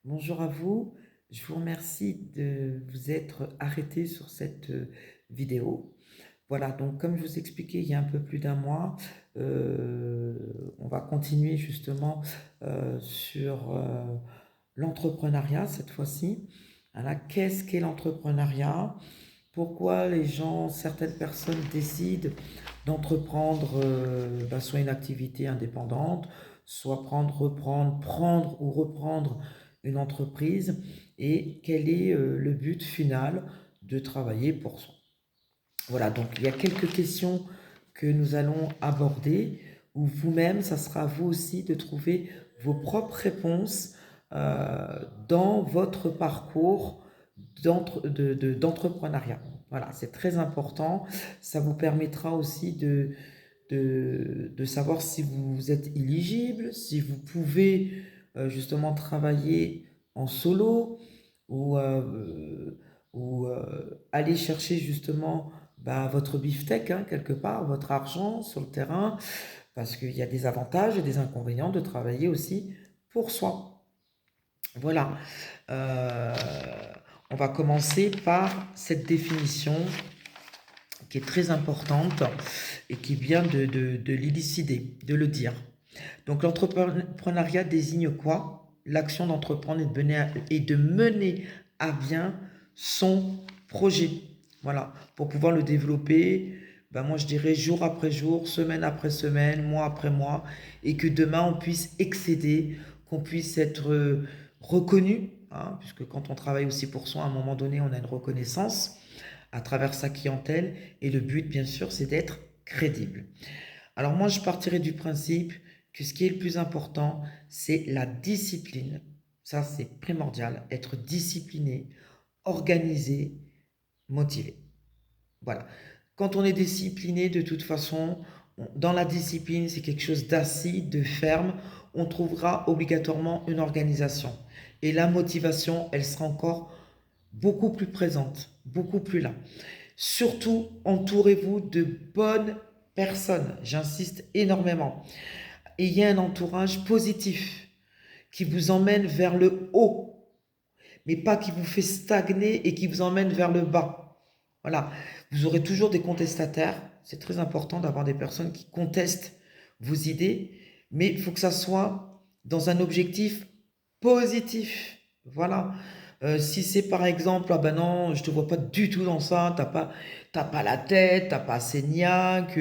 Bonjour à vous. Je vous remercie de vous être arrêté sur cette vidéo. Voilà, donc comme je vous expliquais il y a un peu plus d'un mois, on va continuer justement sur l'entrepreneuriat cette fois-ci. Voilà, qu'est-ce qu'est l'entrepreneuriat? Pourquoi les gens, certaines personnes décident d'entreprendre soit une activité indépendante, soit prendre ou reprendre une entreprise, et quel est le but final de travailler pour soi. Voilà, donc il y a quelques questions que nous allons aborder, où vous-même, ça sera à vous aussi de trouver vos propres réponses dans votre parcours d'entrepreneuriat. Voilà, c'est très important. Ça vous permettra aussi de savoir si vous êtes éligible, si vous pouvez justement travailler en solo ou, aller chercher justement votre beefsteak, hein, quelque part, votre argent sur le terrain, parce qu'il y a des avantages et des inconvénients de travailler aussi pour soi. Voilà. Euh, on va commencer par cette définition qui est très importante et qui vient de l'élucider, de le dire. Donc l'entrepreneuriat désigne quoi? L'action d'entreprendre et de mener à bien son projet. Voilà, pour pouvoir le développer, moi je dirais jour après jour, semaine après semaine, mois après mois, et que demain on puisse excéder, qu'on puisse être reconnu, hein, puisque quand on travaille aussi pour soi, à un moment donné, on a une reconnaissance à travers sa clientèle, et le but, bien sûr, c'est d'être crédible. Alors moi, je partirais du principe que ce qui est le plus important, c'est la discipline. Ça, c'est primordial, être discipliné, organisé, motivé. Voilà. Quand on est discipliné, de toute façon, dans la discipline, c'est quelque chose d'assis, de ferme. On trouvera obligatoirement une organisation. Et la motivation, elle sera encore beaucoup plus présente, beaucoup plus là. Surtout, entourez-vous de bonnes personnes. J'insiste énormément. Ayez un entourage positif qui vous emmène vers le haut, mais pas qui vous fait stagner et qui vous emmène vers le bas. Voilà. Vous aurez toujours des contestataires. C'est très important d'avoir des personnes qui contestent vos idées, mais il faut que ça soit dans un objectif positif. Voilà. Si c'est par exemple, ah ben non, je te vois pas du tout dans ça, t'as pas la tête, t'as pas assez niaque,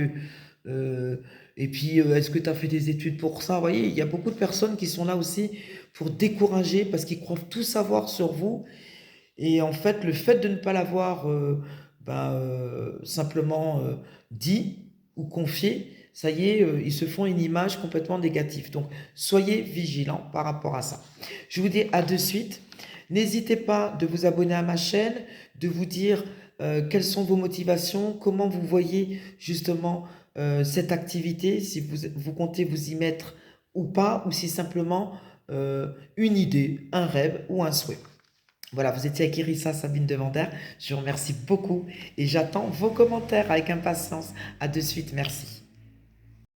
euh, et puis est-ce que tu as fait des études pour ça? Vous voyez, il y a beaucoup de personnes qui sont là aussi pour décourager parce qu'ils croient tout savoir sur vous. Et en fait, le fait de ne pas l'avoir simplement dit ou confié, ça y est, ils se font une image complètement négative. Donc, soyez vigilants par rapport à ça. Je vous dis à de suite. N'hésitez pas de vous abonner à ma chaîne, de vous dire quelles sont vos motivations, comment vous voyez justement cette activité, si vous comptez vous y mettre ou pas, ou si simplement une idée, un rêve ou un souhait. Voilà, vous étiez avec Irissa Sabine Devander. Je vous remercie beaucoup et j'attends vos commentaires avec impatience. À de suite, merci.